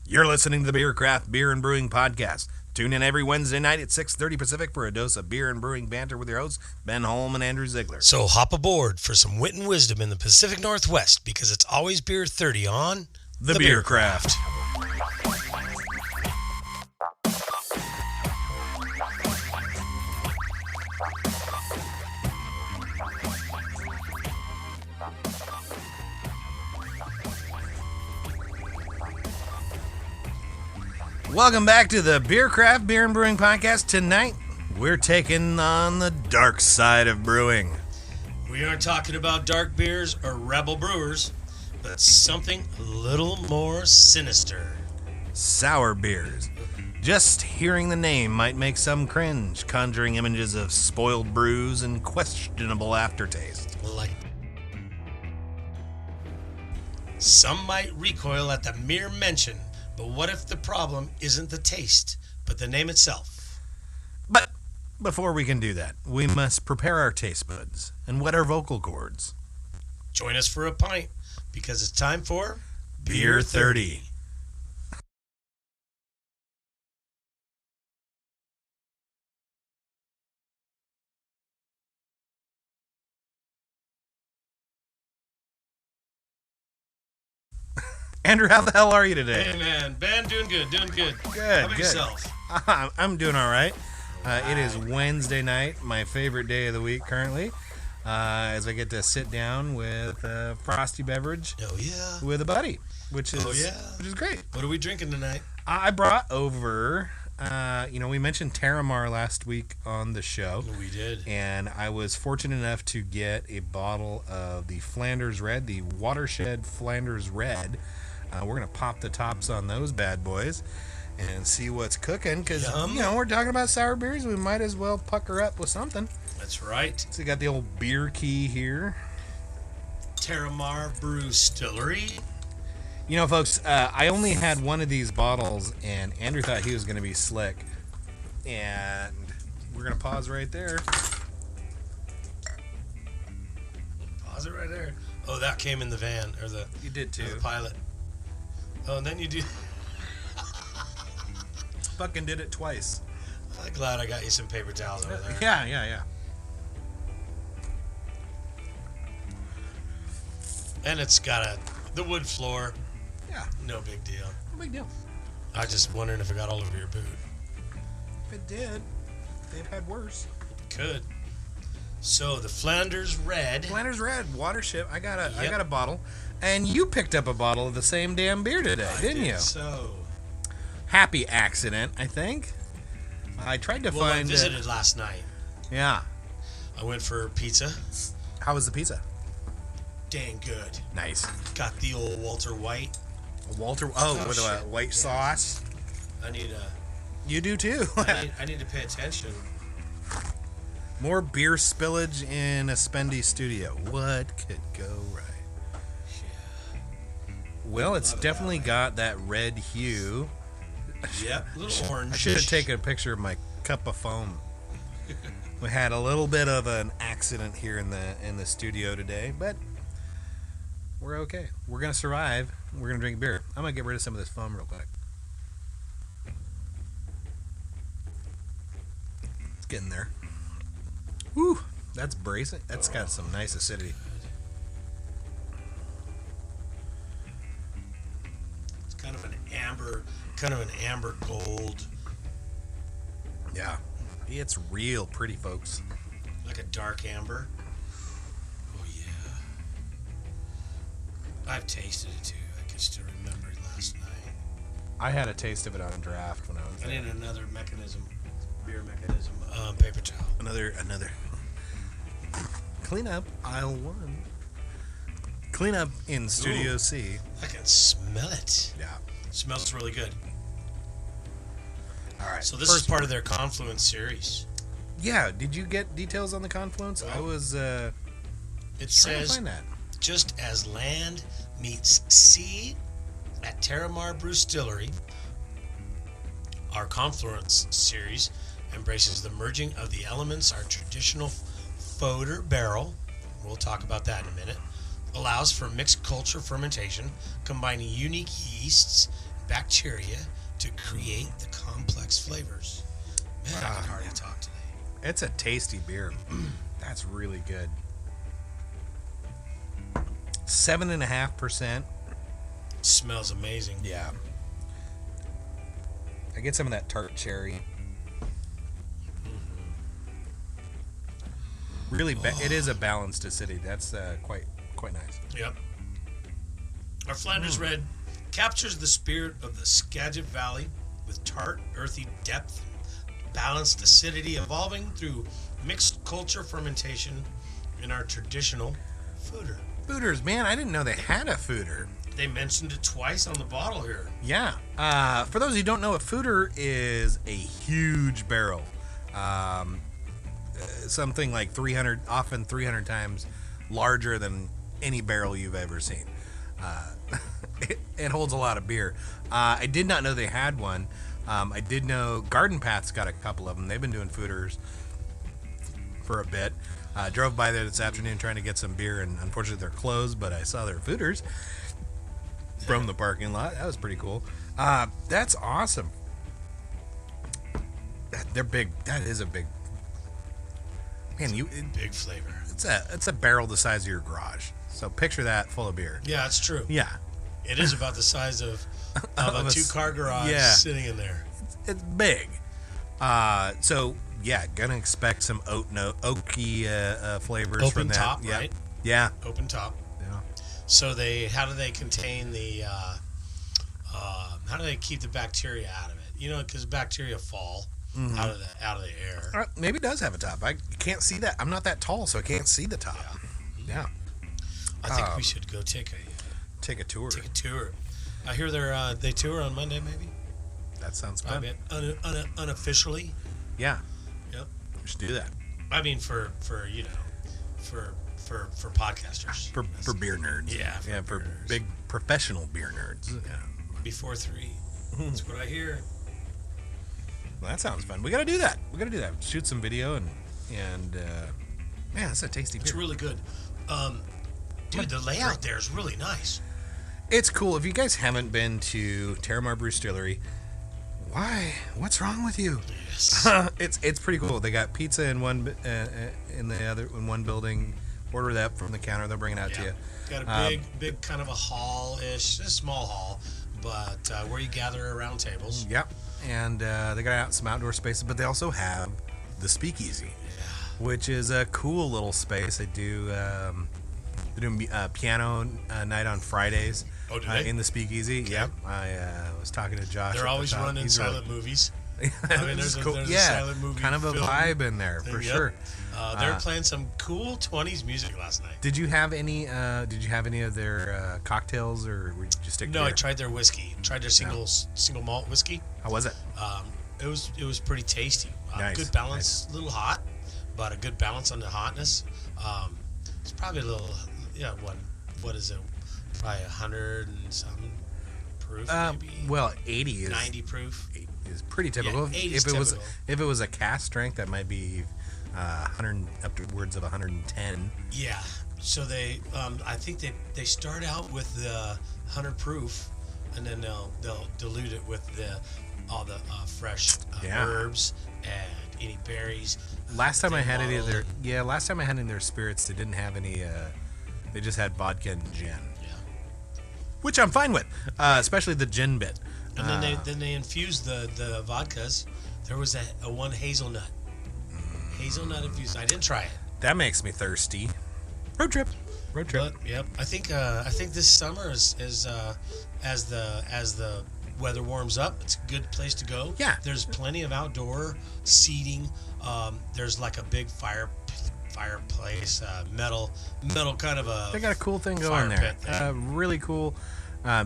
You're listening to the Beer Craft Beer and Brewing Podcast. Tune in every Wednesday night at 6:30 Pacific for a dose of beer and brewing banter with your hosts, Ben Holm and Andrew Ziegler. So hop aboard for some wit and wisdom in the Pacific Northwest, because it's always beer 30 on The Beer Craft. Welcome back to the Beer Craft Beer and Brewing Podcast. Tonight, we're taking on the dark side of brewing. We aren't talking about dark beers or rebel brewers, but something a little more sinister. Sour beers. Just hearing the name might make some cringe, conjuring images of spoiled brews and questionable aftertaste. Like, some might recoil at the mere mention. But what if the problem isn't the taste, but the name itself? But before we can do that, we must prepare our taste buds and wet our vocal cords. Join us for a pint, because it's time for Beer 30. Andrew, how the hell are you today? Hey, man. Ben, doing good. Good, How about good. yourself? I'm doing all right. It is Wednesday night, my favorite day of the week currently, as I get to sit down with a frosty beverage Oh, yeah. with a buddy, which is great. What are we drinking tonight? I brought over, we mentioned Terramar last week on the show. We did. And I was fortunate enough to get a bottle of the Flanders Red, the Watershed Flanders Red. We're going to pop the tops on those bad boys and see what's cooking, because, we're talking about sour beers. We might as well pucker up with something. That's right. So we got the old beer key here. Terramar Brew Distillery. You know, folks, I only had one of these bottles, and Andrew thought he was going to be slick. And we're going to pause right there. Pause it right there. Oh, that came in the van, or the... You did, too. The pilot. Oh, and then you do... Fucking did it twice. I'm glad I got you some paper towels over there. Yeah. And it's got the wood floor. Yeah. No big deal. No big deal. I was just wondering if it got all over your boot. If it did, they've had worse. Could. So the Flanders Red. Flanders Red, Watershed. I got a bottle. And you picked up a bottle of the same damn beer today, didn't you? So. Happy accident, I think. I tried to find... I visited last night. Yeah. I went for pizza. How was the pizza? Dang good. Nice. Got the old Walter White. With a white sauce. I need You do too. I need to pay attention. More beer spillage in a spendy studio. What could go right? Yeah. Well, it's definitely got that red hue. Yep, a little orange. I should have taken a picture of my cup of foam. We had a little bit of an accident here in the studio today, but we're okay. We're gonna survive. We're gonna drink beer. I'm gonna get rid of some of this foam real quick. It's getting there. Whew, that's bracing. That's got some nice acidity. It's kind of an amber gold. Yeah, it's real pretty, folks. Like a dark amber. Oh yeah. I've tasted it too. I can still remember it last night. I had a taste of it on draft when I was there. I need another beer mechanism. Paper towel. Another. Clean up aisle 1. Clean up in Studio C. I can smell it. Yeah. It smells really good. All right. So this is part of their Confluence series. Yeah. Did you get details on the Confluence? I was. It trying says, to find that. just as land meets sea at Terramar Brew Distillery, our Confluence series embraces the merging of the elements. Our traditional Foder barrel, we'll talk about that in a minute, allows for mixed culture fermentation, combining unique yeasts, bacteria to create the complex flavors. Man, I can hardly talk today. It's a tasty beer. That's really good. 7.5%. Smells amazing. Yeah. I get some of that tart cherry. Really, it is a balanced acidity. That's quite nice. Yep. Our Flanders Red captures the spirit of the Skagit Valley with tart, earthy depth, balanced acidity, evolving through mixed culture fermentation in our traditional fooder. Fooders, man, I didn't know they had a fooder. They mentioned it twice on the bottle here. Yeah. For those who don't know, a fooder is a huge barrel. Something like 300, often 300 times larger than any barrel you've ever seen. It holds a lot of beer. I did not know they had one. I did know Garden Path's got a couple of them. They've been doing fooders for a bit. Drove by there this afternoon trying to get some beer, and unfortunately they're closed, but I saw their fooders from the parking lot. That was pretty cool. That's awesome. They're big. That is a big... Man, big flavor. It's a barrel the size of your garage. So picture that full of beer. Yeah, it's true. Yeah. It is about the size of a two-car garage sitting in there. It's big. So, yeah, gonna expect some oaky flavors Open from that. top, Yep. right? Yeah. Open top. Yeah. So how do they contain the, how do they keep the bacteria out of it? You know, because bacteria fall out of the air. Maybe it does have a top. I can't see that. I'm not that tall, so I can't see the top. Yeah. I think we should go take a tour. Take a tour. I hear they tour on Monday, maybe. That sounds fun. Unofficially. Yeah. Yep. We should do that. I mean, for podcasters. For beer nerds. Yeah. For beer nerds. big professional beer nerds. Yeah. Before 3. That's what I hear. Well, that sounds fun. We got to do that. Shoot some video and man, that's a tasty beer. It's really good. Dude, the layout there is really nice. It's cool. If you guys haven't been to Terramar Brewstillery, why? What's wrong with you? Yes. It's pretty cool. They got pizza in one in one building. Order that from the counter. They'll bring it out to you. Got a big kind of a hall-ish, a small hall, but where you gather around tables. Yep. And they got some outdoor spaces, but they also have the Speakeasy, which is a cool little space. They do piano night on Fridays. Oh, do they? In the Speakeasy. Okay. Yep. I was talking to Josh. They're always running silent movies. I mean, there's a silent movie. Kind of a vibe in there for sure. They were playing some cool 20s music last night. Did you have any? Did you have any of their cocktails, or were you just stick? No, I tried their whiskey. Tried their single malt whiskey. How was it? It was pretty tasty. Nice. Good balance, a little hot, but a good balance on the hotness. It's probably a little, what is it? Probably 100 and some proof, maybe. Well, 80 is 90 proof. Is pretty typical. Yeah, 80 if it was typical. If it was a cask strength, that might be 100 upwards of 110. Yeah. So they, I think they start out with the 100 proof, and then they'll dilute it with all the fresh herbs and any berries. Last time I had any of their spirits, they didn't have any. They just had vodka and gin. Yeah. Which I'm fine with, especially the gin bit. And then they infused the vodkas. There was a one hazelnut. Hazelnut infused. I didn't try it. That makes me thirsty. Road trip. But, yep. I think this summer is as the weather warms up, it's a good place to go. Yeah. There's plenty of outdoor seating. There's like a big fireplace, metal kind of a. They got a cool thing going there. Really cool.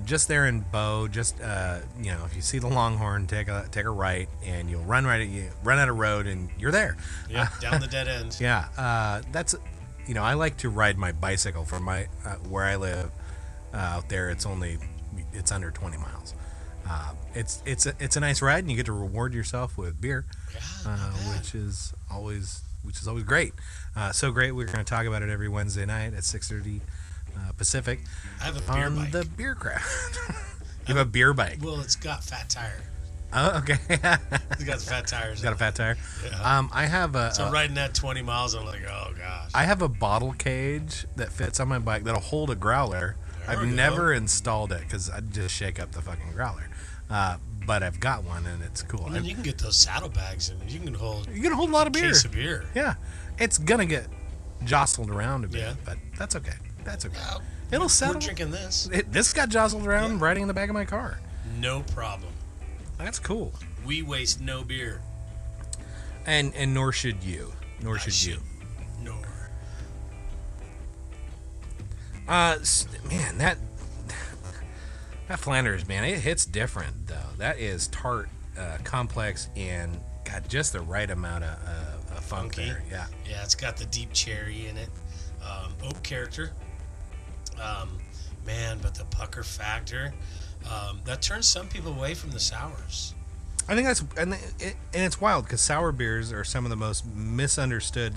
Just there in Bow, if you see the Longhorn, take a right, and you'll run out of road, and you're there. Yeah, down the dead end. Yeah, that's, I like to ride my bicycle from my where I live out there. It's under 20 miles. It's a nice ride, and you get to reward yourself with beer, which is always great. So great. We're going to talk about it every Wednesday night at 6:30. Pacific. I have a beer bike. The beer craft. You have a beer bike. Well, it's got fat tire. Oh, okay. It's got the fat tires. It's got a fat tire. Yeah. I have a. So riding that 20 miles, I'm like, oh gosh. I have a bottle cage that fits on my bike that'll hold a growler. I've never installed it because I'd just shake up the fucking growler. But I've got one and it's cool. And then you can get those saddlebags and you can hold a lot of beer. Case of beer. Yeah, it's gonna get jostled around a bit, Yeah. but that's okay. That's okay. Well, It'll settle. We're drinking this. This got jostled around riding in the back of my car. No problem. That's cool. We waste no beer. And nor should you. Nor should you. Nor. Man, that Flanders, man, it hits different though. That is tart, complex, and got just the right amount of funk there. Yeah. Yeah, it's got the deep cherry in it. Oak character. Man, but the pucker factor, that turns some people away from the sours. I think that's and it's wild because sour beers are some of the most misunderstood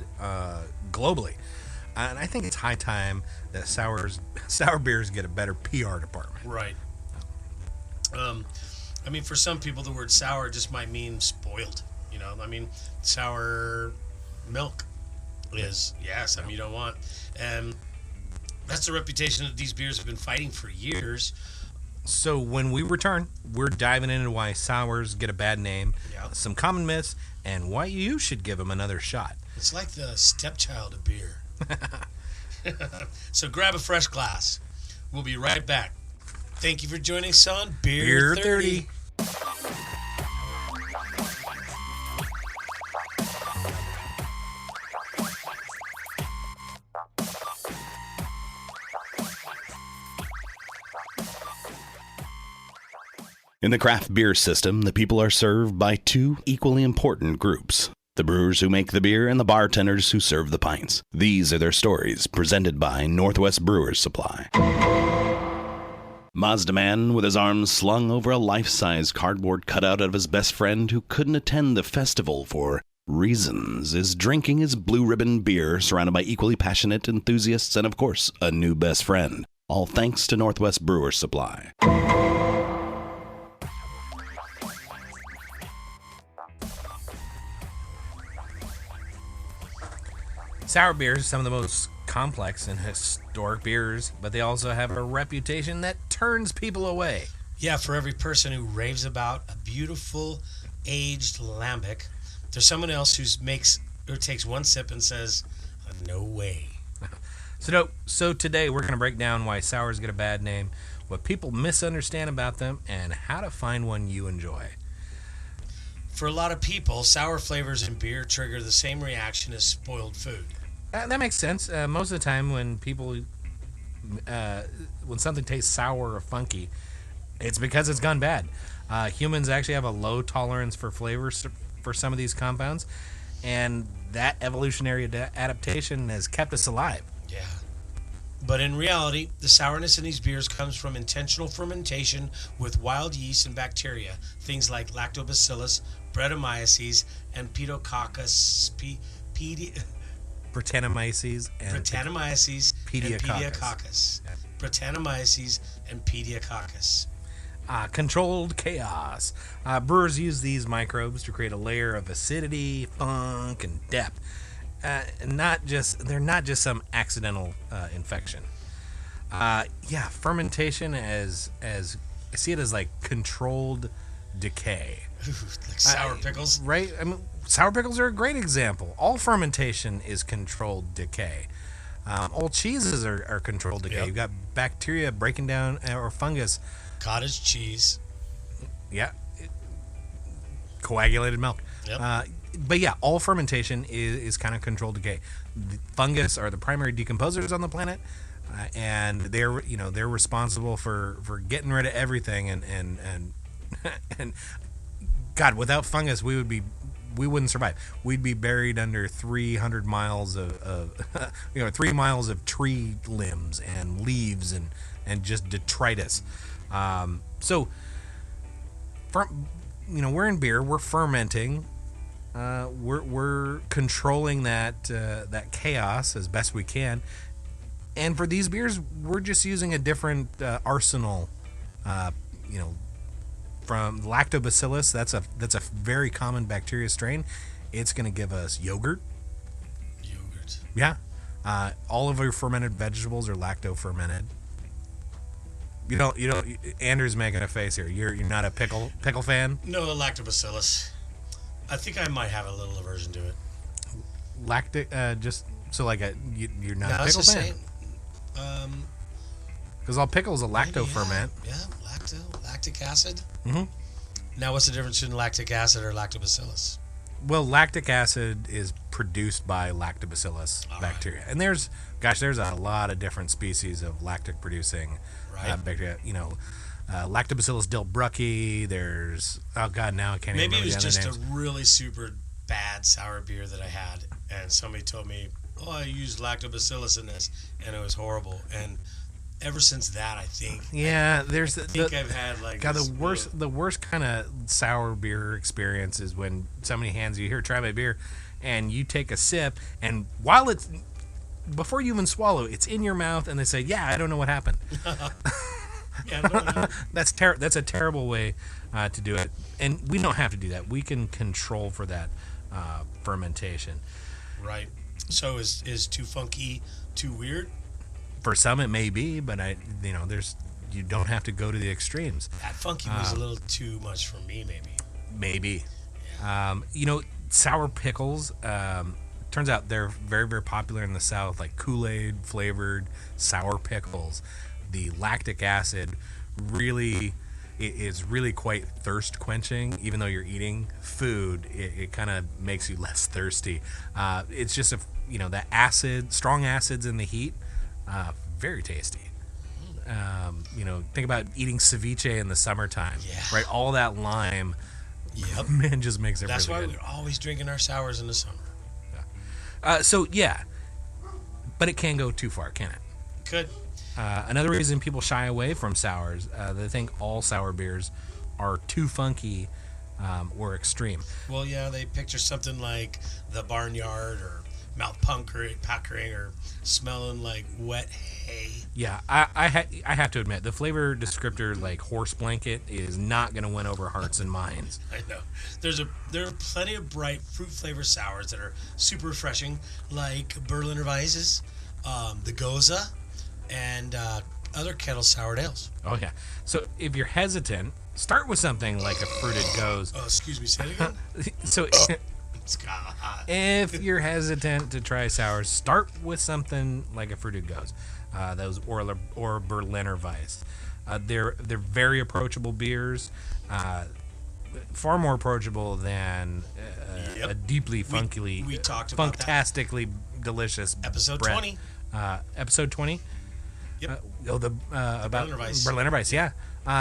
globally, and I think it's high time that sour beers get a better PR department. Right. I mean, for some people, the word sour just might mean spoiled. You know, I mean, sour milk is something you don't want, and that's the reputation that these beers have been fighting for years. So when we return, we're diving into why sours get a bad name, some common myths, and why you should give them another shot. It's like the stepchild of beer. So grab a fresh glass. We'll be right back. Thank you for joining us on Beer 30. In the craft beer system, the people are served by two equally important groups: the brewers who make the beer and the bartenders who serve the pints. These are their stories, presented by Northwest Brewers Supply. Mazda Man, with his arms slung over a life-size cardboard cutout of his best friend who couldn't attend the festival for reasons, is drinking his blue ribbon beer surrounded by equally passionate enthusiasts and, of course, a new best friend. All thanks to Northwest Brewers Supply. Sour beers are some of the most complex and historic beers, but they also have a reputation that turns people away. Yeah, for every person who raves about a beautiful aged lambic, there's someone else who takes one sip and says, "No way." So today we're going to break down why sours get a bad name, what people misunderstand about them, and how to find one you enjoy. For a lot of people, sour flavors in beer trigger the same reaction as spoiled food. That makes sense. Most of the time when when something tastes sour or funky, it's because it's gone bad. Humans actually have a low tolerance for flavors for some of these compounds, and that evolutionary adaptation has kept us alive. Yeah. But in reality, the sourness in these beers comes from intentional fermentation with wild yeast and bacteria, things like Lactobacillus, Brettanomyces, and Pediococcus. Brettanomyces and Pediococcus. Brettanomyces and Pediococcus. Controlled chaos. Brewers use these microbes to create a layer of acidity, funk, and depth. They're not just some accidental infection. Fermentation as I see it as like controlled decay. Like sour pickles, right? I mean, sour pickles are a great example. All fermentation is controlled decay. All cheeses are controlled decay. Yep. You've got bacteria breaking down or fungus. Cottage cheese. Yeah. Coagulated milk. Yep. But yeah, all fermentation is kind of controlled decay. The fungus are the primary decomposers on the planet, and they're responsible for getting rid of everything. And God, without fungus, we wouldn't survive. We'd be buried under 300 miles of 3 miles of tree limbs and leaves and just detritus. We're in beer. We're fermenting. We're controlling that chaos as best we can, and for these beers, we're just using a different arsenal. from Lactobacillus, that's a very common bacteria strain. It's going to give us yogurt. Yeah. All of your fermented vegetables are lacto fermented. You don't. Andrew's making a face here. You're not a pickle fan. No, lactobacillus. I think I might have a little aversion to it. Lactic, just so like you're not a pickle fan. Because all pickles are lacto ferment. Yeah, lactic acid. Mm-hmm. Now, what's the difference between lactic acid or lactobacillus? Well, lactic acid is produced by lactobacillus bacteria, and there's a lot of different species of lactic producing bacteria. Lactobacillus delbrueckii. There's now I can't even remember Maybe it was the other just names. a really super bad sour beer that I had, and somebody told me, "Oh, I used lactobacillus in this," and it was horrible. And ever since that, I think I've had like the worst kind of sour beer experience is when somebody hands you, "Here, try my beer," and you take a sip, and before you even swallow, it's in your mouth, and they say, "Yeah, I don't know what happened." Yeah, That's a terrible way to do it, and we don't have to do that. We can control for that fermentation. Right. So is too funky too weird? For some, it may be, but you don't have to go to the extremes. That funky was a little too much for me, maybe. Maybe. Yeah. Sour pickles. Turns out they're very, very popular in the South, like Kool-Aid flavored sour pickles. The lactic acid is really quite thirst quenching. Even though you're eating food, it kind of makes you less thirsty. It's just the strong acids in the heat, very tasty. Think about eating ceviche in the summertime, right? All that lime, man, just makes it. That's really why good. we're always drinking our sours in the summer. But it can go too far, can it? Could. Another reason people shy away from sours, they think all sour beers are too funky or extreme. Well, yeah, they picture something like the barnyard or mouth puckering or smelling like wet hay. Yeah, I have to admit, the flavor descriptor like horse blanket is not going to win over hearts and minds. I know. There are plenty of bright fruit flavor sours that are super refreshing, like Berliner Weisses, the Gose, and other kettle sour ales. Oh yeah. So if you're hesitant, start with something like a fruited Gose. Oh, excuse me, say it again. So Scott. if you're hesitant to try sours, start with something like a fruited Gose. Those or Berliner Weisse. They're very approachable beers. Far more approachable than a deeply funkily, we talked about fantastically delicious episode Brett. 20. Episode 20. Yep. About Berliner Weisse. Berliner Weisse, yeah.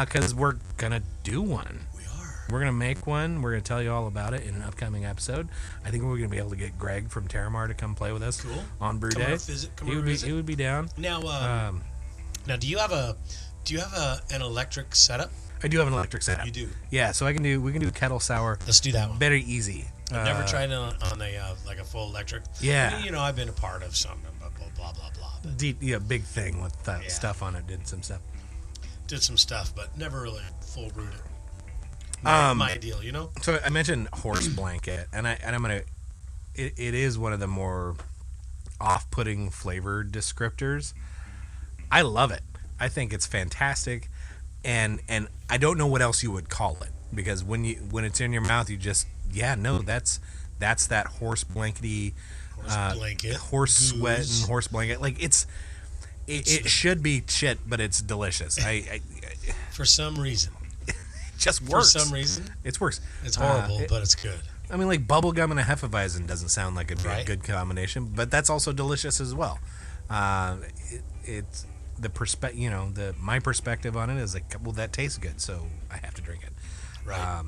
Because we're gonna do one. We are. We're gonna make one. We're gonna tell you all about it in an upcoming episode. I think we're gonna be able to get Greg from Terramar to come play with us. Cool. On Brew Come Day. on, visit. He would be down. Now, do you have an electric setup? I do have an electric setup. You do. Yeah, so we can do kettle sour. Let's do that one. Very easy. I've never tried it on a full electric. Yeah. I mean, I've been a part of some blah blah blah. But Big thing with stuff on it. Did some stuff. Did some stuff, but never really full brewed it. My deal, So I mentioned horse blanket, and I'm gonna. It is one of the more off-putting flavor descriptors. I love it. I think it's fantastic, and I don't know what else you would call it, because when it's in your mouth, you just that's that horse blankety, horse sweat and horse blanket. Like it should be shit, but it's delicious. I for some reason. Just works. For some reason. It works. It's horrible, but it's good. I mean, like bubblegum and a Hefeweizen doesn't sound like it'd be a good combination, but that's also delicious as well. It's the my perspective on it is like, well, that tastes good, so I have to drink it. Right.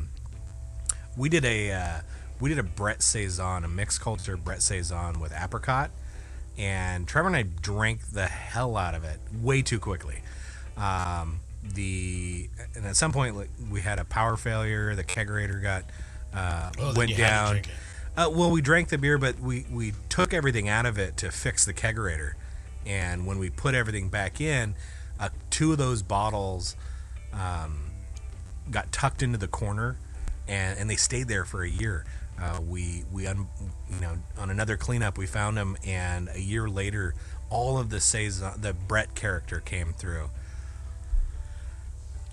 We did a Brett Saison, a mixed culture Brett Saison with apricot, and Trevor and I drank the hell out of it way too quickly. And at some point, like, we had a power failure. The kegerator went down. Well, we drank the beer, but we took everything out of it to fix the kegerator. And when we put everything back in, 2 of those bottles got tucked into the corner, and they stayed there for a year. On another cleanup, we found them, and a year later, all of the Brett character came through.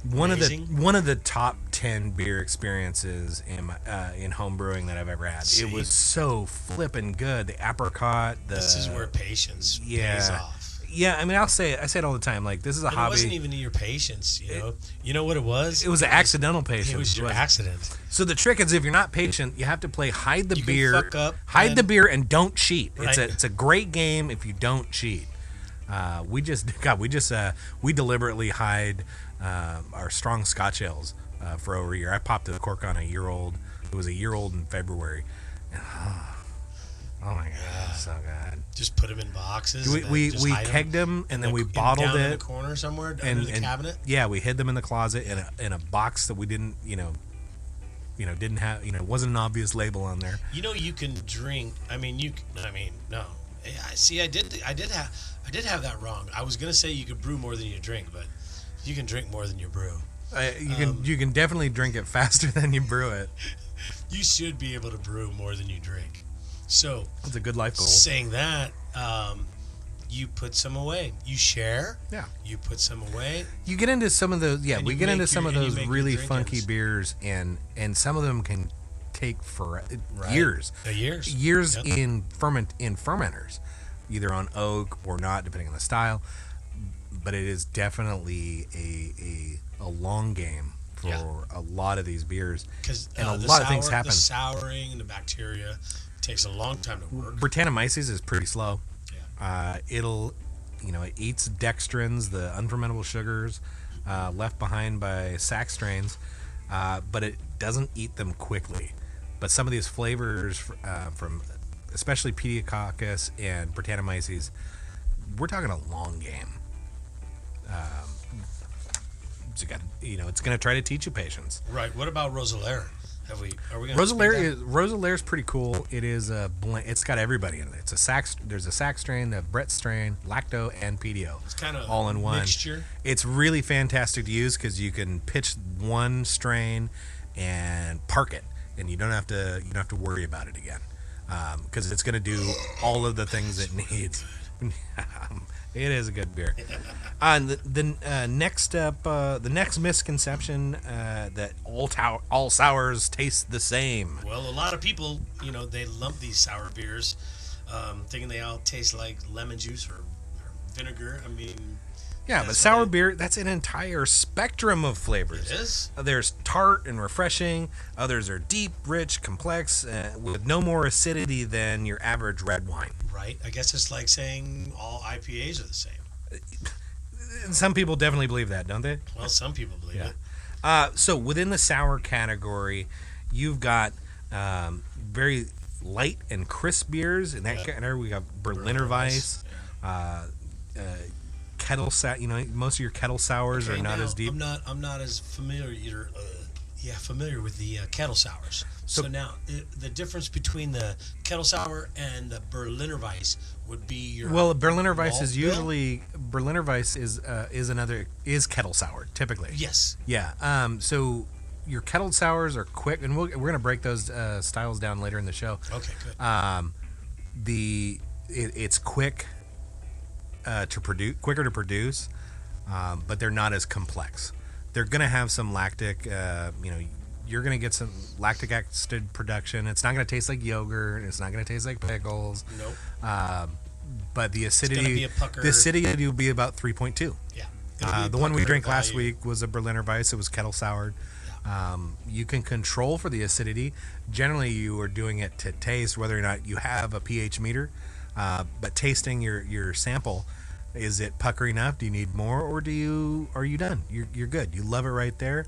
One of the top 10 beer experiences in home brewing that I've ever had. See? It was so flippin' good. The apricot. This is where patience pays off. Yeah, I mean, I say it all the time. Like, this is a hobby. It wasn't even your patience, you know. You know what it was? It was an accidental patience. It was your accident. So the trick is, if you're not patient, you have to play hide the beer, the beer, and don't cheat. Right. It's a great game if you don't cheat. We deliberately hide our strong Scotch ales for over a year. I popped the cork on a year old. It was a year old in February. And, oh my god, so good. Just put them in boxes. We kegged them and then we bottled down it in the corner somewhere under the cabinet. Yeah, we hid them in the closet in a box that we didn't didn't have wasn't an obvious label on there. You can drink. No. I did have that wrong. I was gonna say you could brew more than you drink, but you can drink more than you brew. You can definitely drink it faster than you brew it. You should be able to brew more than you drink. So that's a good life goal. Saying that, you put some away. You share. Yeah. You put some away. You get into some of those. Yeah, we get into some of those really funky beers, and some of them can take for years. Years yep. in fermenters, either on oak or not, depending on the style. But it is definitely a long game for a lot of these beers, and a lot of things happen. The souring and the bacteria takes a long time to work. Brettanomyces is pretty slow. Yeah. It eats dextrins, the unfermentable sugars left behind by sac strains, but it doesn't eat them quickly. But some of these flavors from especially Pediococcus and Brettanomyces, we're talking a long game. It's going to try to teach you patience. Right. What about Roeselare? Are we going Roeselare is pretty cool. It is a blend. It's got everybody in it. There's a sac strain, a Brett strain, lacto, and pedio. It's kind of all in one mixture. It's really fantastic to use because you can pitch one strain and park it, and you don't have to worry about it again because it's going to do all of the things it needs. It is a good beer. The next misconception that all sours taste the same. Well, a lot of people, they lump these sour beers, thinking they all taste like lemon juice or vinegar. But sour beer, that's an entire spectrum of flavors. It is. There's tart and refreshing. Others are deep, rich, complex, with no more acidity than your average red wine. Right. I guess it's like saying all IPAs are the same. Some people definitely believe that, don't they? Well, some people believe it. So within the sour category, you've got very light and crisp beers. In that category, we got Berliner Weisse, kettle sour. Most of your kettle sours are not as deep. I'm not as familiar with the kettle sours. So now the difference between the kettle sour and the Berliner Weisse would be your Berliner Weisse is usually Berliner Weisse is kettle sour typically. Yes. Yeah. So your kettle sours are quick, and we're gonna break those styles down later in the show. Okay, good. It's quick quicker to produce, but they're not as complex. They're gonna have some lactic. You're going to get some lactic acid production. It's not going to taste like yogurt. It's not going to taste like pickles. Nope. But the acidity, will be about 3.2. Yeah. The one we drank last week was a Berliner Weisse. It was kettle soured. Yeah. You can control for the acidity. Generally, you are doing it to taste whether or not you have a pH meter. But tasting your sample, is it puckering up? Do you need more, or are you done? You're good. You love it right there.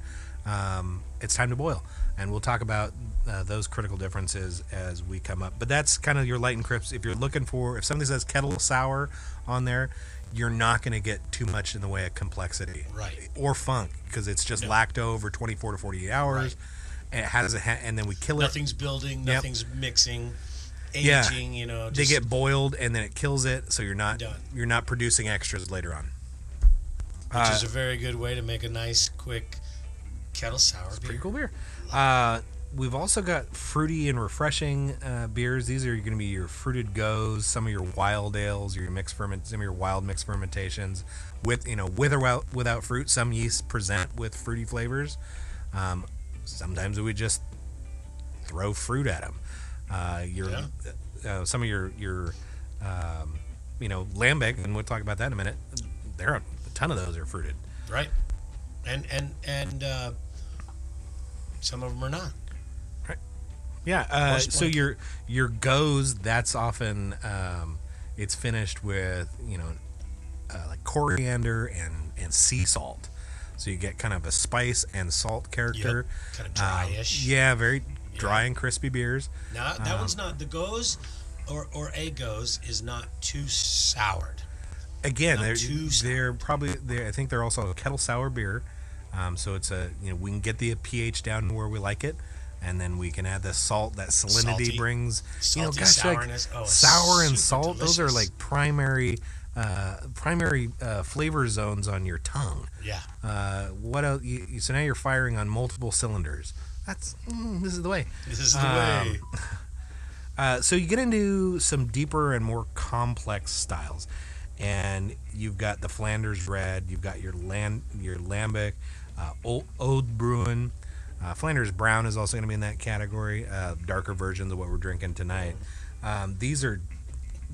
It's time to boil, and we'll talk about those critical differences as we come up. But that's kind of your light and crisp. If somebody says kettle sour on there, you're not going to get too much in the way of complexity, right, or funk, because it's just lacto over 24 to 48 hours. Right. And it has and then we kill it. Nothing's building, nothing's mixing, aging. They get boiled, and then it kills it, so you're not producing extras later on. Which is a very good way to make a nice, quick Kettle sour beer. Pretty cool beer. We've also got fruity and refreshing beers. These are going to be your fruited Gose, some of your wild ales, some of your wild mixed fermentations, with or without fruit. Some yeasts present with fruity flavors. Sometimes we just throw fruit at them. Some of your Lambic, and we'll talk about that in a minute. A ton of those are fruited. Right, and some of them are not. Right. Yeah. So your Gose, that's often it's finished with like coriander and sea salt. So you get kind of a spice and salt character. Yep. Kind of dryish. Very dry and crispy beers. No, that one's not. The Gose or a Gose is not too soured. Again, they're probably I think they're also a kettle sour beer. So it's we can get the pH down to where we like it, and then we can add the salt that salinity brings. Salty sourness. Sour and salt. Delicious. Those are like primary flavor zones on your tongue. Yeah. What else? So now you're firing on multiple cylinders. This is the way. This is the way. So you get into some deeper and more complex styles, and you've got the Flanders Red, you've got your Lambic, Oud Bruin, Flanders Brown is also going to be in that category. Darker versions of what we're drinking tonight. They're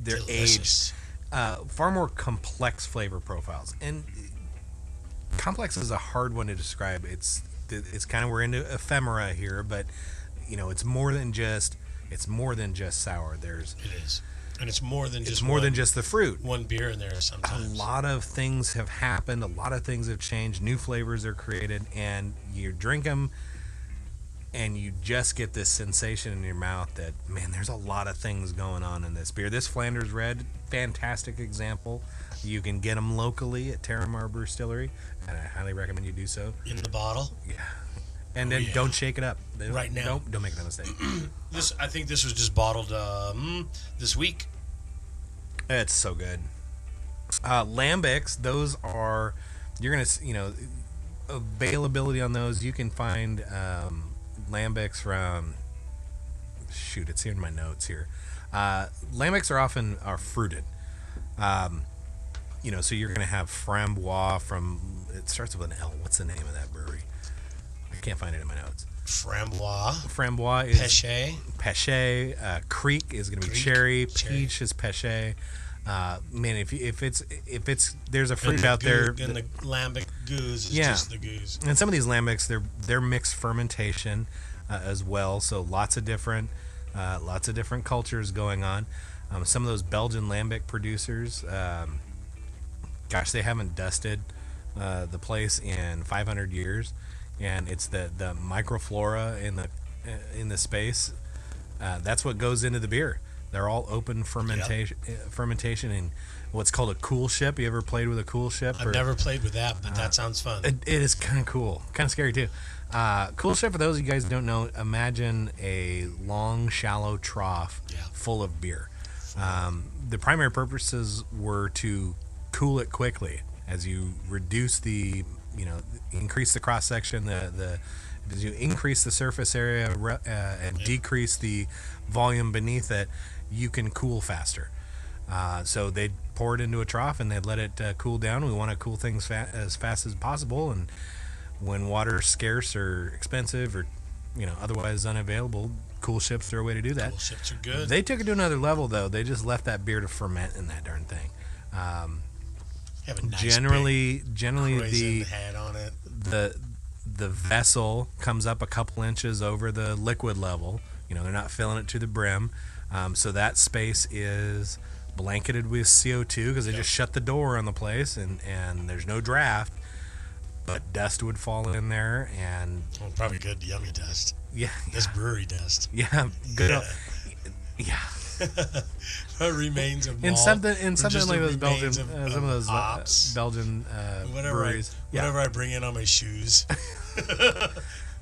Delicious. aged, far more complex flavor profiles, and complex is a hard one to describe. It's kind of, we're into ephemera here, but it's more than just sour. It is, and it's more than just the fruit. One beer in there sometimes. A lot of things have happened. A lot of things have changed. New flavors are created, and you drink them, and you just get this sensation in your mouth that, man, there's a lot of things going on in this beer. This Flanders Red, fantastic example. You can get them locally at Terramar Brewstillery, and I highly recommend you do so. In the bottle. Yeah. And then don't shake it up. Right now. Don't make that mistake. I think this was just bottled this week. It's so good. Lambics, those are, you're going to, availability on those. You can find Lambics from, it's here in my notes here. Lambics are fruited. So you're going to have Frambois it starts with an L. What's the name of that brewery? I can't find it in my notes. Frambois is Pêché. Creek is going to be cherry. Peach is Pêché. Man, if it's there's a fruit out there. And the Lambic Gose is just the Gose. And some of these Lambics, they're mixed fermentation as well. So lots of different cultures going on. Some of those Belgian Lambic producers, they haven't dusted the place in 500 years. And it's the microflora in the space. That's what goes into the beer. They're all open fermentation in what's called a cool ship. You ever played with a cool ship? I've never played with that, but that sounds fun. It is kind of cool, kind of scary too. Cool ship, for those of you guys who don't know, imagine a long, shallow trough full of beer. The primary purposes were to cool it quickly as you reduce increase the cross section, as you increase the surface area and decrease the volume beneath it, you can cool faster. So they'd pour it into a trough and they'd let it cool down. We want to cool things as fast as possible, and when water's scarce or expensive or otherwise unavailable, cool ships are a way to do that. Cool ships are good. They took it to another level though. They just left that beer to ferment in that darn thing. Have a nice generally the head on it. The vessel comes up a couple inches over the liquid level. They're not filling it to the brim, so that space is blanketed with CO2 because they just shut the door on the place, and there's no draft, but dust would fall in there, and probably good yummy dust. Yeah, This brewery dust. Yeah, good. Yeah. Remains of malt, in something like those Belgian, some of those Belgian breweries. Whatever I bring in on my shoes.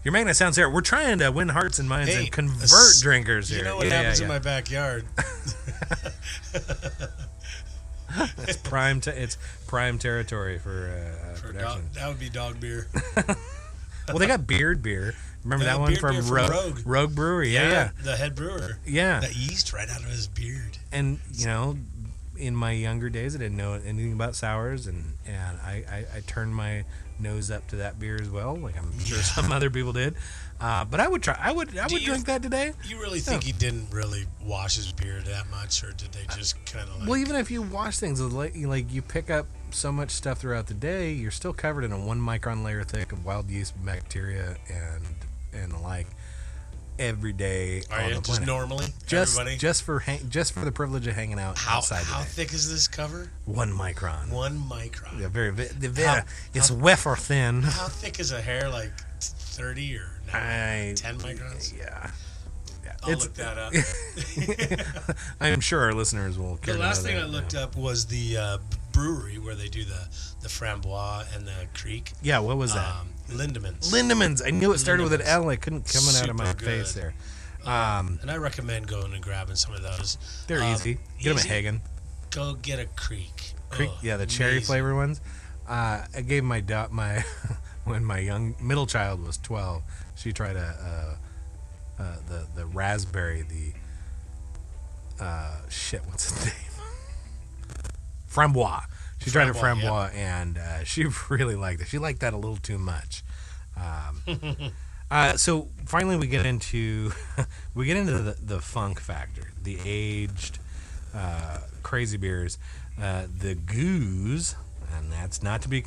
You're making it sound serious. We're trying to win hearts and minds and convert drinkers here. You know what happens in my backyard? It's prime territory for production. That would be dog beer. Well, they got Beard Beer. Remember that one Beard from Beer from Rogue Brewery? Yeah. The head brewer. Yeah. That yeast right out of his beard. And, in my younger days, I didn't know anything about sours, and I turned my nose up to that beer as well, like I'm sure some other people did. But I would try. I would drink that today. You really think he didn't really wash his beard that much, or did they just kind of like... Well, even if you wash things, like you pick up so much stuff throughout the day, you're still covered in a 1 micron layer thick of wild yeast bacteria and the like every day Are on you the just planet. normally? Just Everybody? just for the privilege of hanging out outside. How today. thick is this cover? 1 micron. 1 micron. Yeah, it's wafer thin. How thick is a hair? Like 30 or 10 microns? Yeah. I'll look that up. I'm sure our listeners will care The to know last thing that, I looked up was the brewery where they do the framboise and the creek. Yeah, what was that? Lindemans. I knew it started with an Lindemans. L. I couldn't coming out of my Super face good. there. And I recommend going and grabbing some of those. They're easy. Get them at Hagen. Go get a creek. Yeah, the cherry flavored ones. I gave my when my middle child was 12, she tried the raspberry, what's its name? Framboise. She tried a framboise, and she really liked it. She liked that a little too much. So finally, we get into the funk factor, the aged crazy beers, the Gose, and that's not to be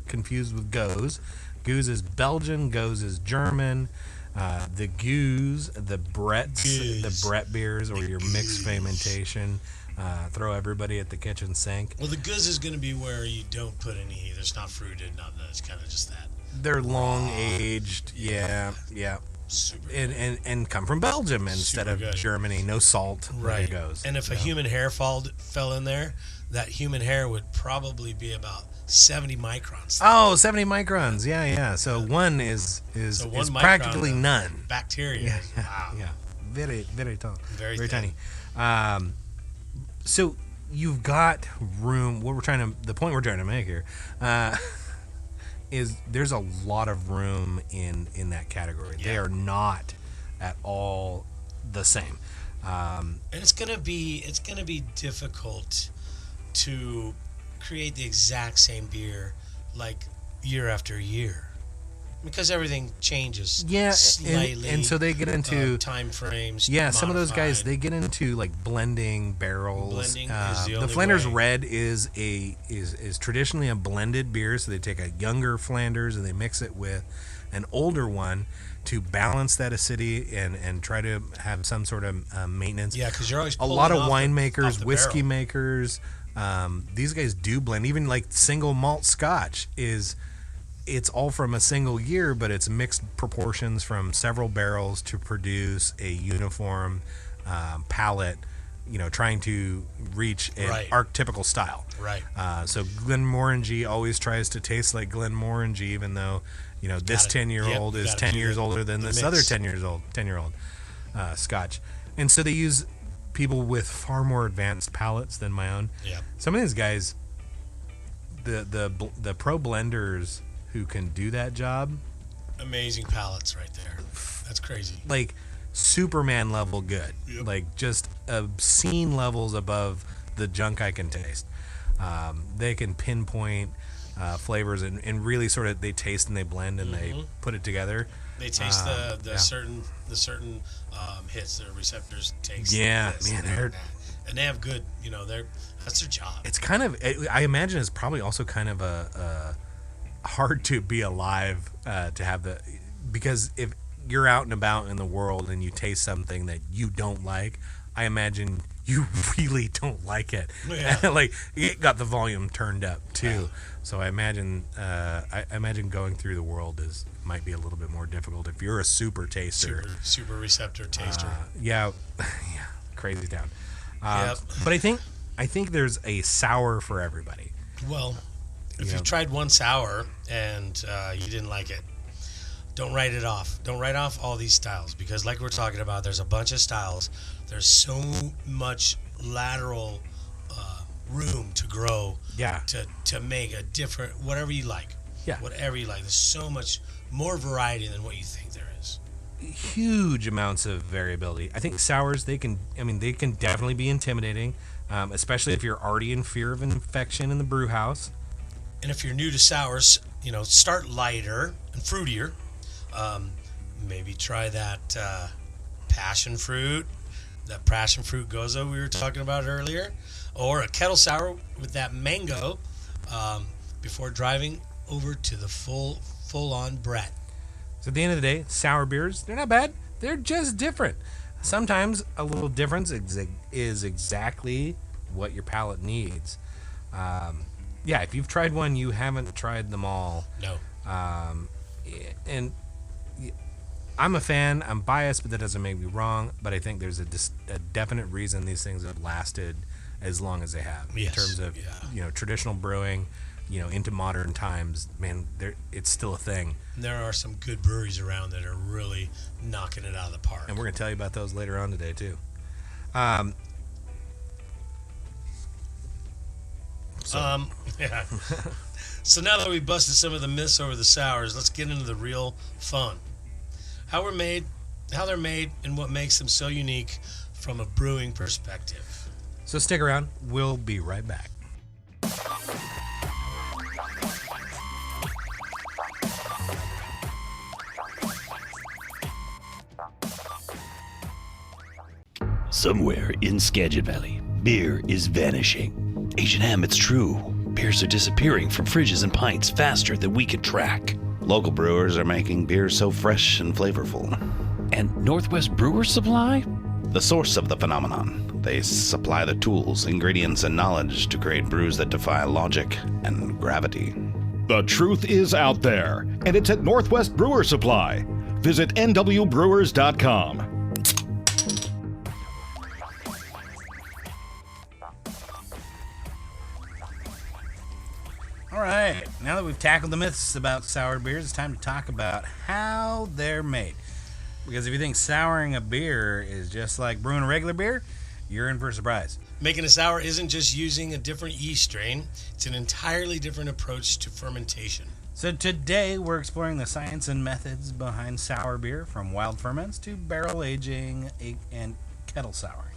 confused with Gose. Gose is Belgian, Gose is German. The Gose, the Brett beers, or your mixed fermentation. Throw everybody at the kitchen sink. Well, the Gose is going to be where you don't put any. There's not fruited, nothing. It's kind of just that. They're long aged, yeah. Super and come from Belgium instead of Germany. No salt. Right. There it goes. And if a human hair fell in there, that human hair would probably be about 70 microns. Oh, 70 microns. Yeah. So one is practically none. Bacteria. Wow. Yeah. Very, very tall. Very tiny. So you've got room. The point we're trying to make here is there's a lot of room in that category. Yeah. They are not at all the same. And it's gonna be difficult to create the exact same beer like year after year, because everything changes slightly. And so they get into time frames. Yeah, some of those guys, they get into like blending barrels. Blending is the only Flanders way. Red is traditionally a blended beer, so they take a younger Flanders and they mix it with an older one to balance that acidity and try to have some sort of maintenance. Yeah, because you're always a lot of off winemakers, the whiskey barrel. makers. These guys do blend. Even like single malt Scotch it's all from a single year, but it's mixed proportions from several barrels to produce a uniform palate. Trying to reach an archetypical style. Right. So Glenmorangie always tries to taste like Glenmorangie, even though this 10-year-old is 10 years older than this other 10-year-old Scotch, and so they use people with far more advanced palates than my own. Yeah. Some of these guys, the pro blenders who can do that job, Amazing palates right there. That's crazy. like Superman level good. Yep. Like just obscene levels above the junk I can taste. They can pinpoint flavors and really sort of they taste and they blend and they put it together. They taste the certain hits their receptors taste. Yeah, this, man, that, and they have good. That's their job. It's kind of, I imagine it's probably also kind of a hard to be alive to have because if you're out and about in the world and you taste something that you don't like, I imagine you really don't like it. Yeah. Like it got the volume turned up too. Yeah. So I imagine going through the world might be a little bit more difficult if you're a super taster. Super receptor taster. Yeah, crazy town. Yep. But I think there's a sour for everybody. Well, if you've tried one sour and you didn't like it, don't write it off. Don't write off all these styles, because like we're talking about, there's a bunch of styles. There's so much lateral room to grow. Yeah. To make a different, whatever you like. Yeah. Whatever you like. There's so much more variety than what you think there is. Huge amounts of variability. I think sours, they can definitely be intimidating, especially if you're already in fear of infection in the brew house. And if you're new to sours, start lighter and fruitier. Maybe try that passion fruit Gose we were talking about earlier, or a kettle sour with that mango before driving over to the full-on Brett. So at the end of the day, sour beers, they're not bad. They're just different. Sometimes a little difference is exactly what your palate needs. If you've tried one, you haven't tried them all. No. And I'm a fan. I'm biased, but that doesn't make me wrong. But I think there's a definite reason these things have lasted as long as they have. Yes. In terms of traditional brewing, into modern times, man, it's still a thing. And there are some good breweries around that are really knocking it out of the park. And we're going to tell you about those later on today too. So now that we've busted some of the myths over the sours, let's get into the real fun. How they're made, and what makes them so unique from a brewing perspective. So stick around. We'll be right back. Somewhere in Skagit Valley, beer is vanishing. H&M, it's true. Beers are disappearing from fridges and pints faster than we can track. Local brewers are making beer so fresh and flavorful. And Northwest Brewer Supply? The source of the phenomenon. They supply the tools, ingredients, and knowledge to create brews that defy logic and gravity. The truth is out there, and it's at Northwest Brewer Supply. Visit nwbrewers.com. All right, now that we've tackled the myths about sour beers, it's time to talk about how they're made. Because if you think souring a beer is just like brewing a regular beer, you're in for a surprise. Making a sour isn't just using a different yeast strain, it's an entirely different approach to fermentation. So today we're exploring the science and methods behind sour beer, from wild ferments to barrel aging and kettle souring.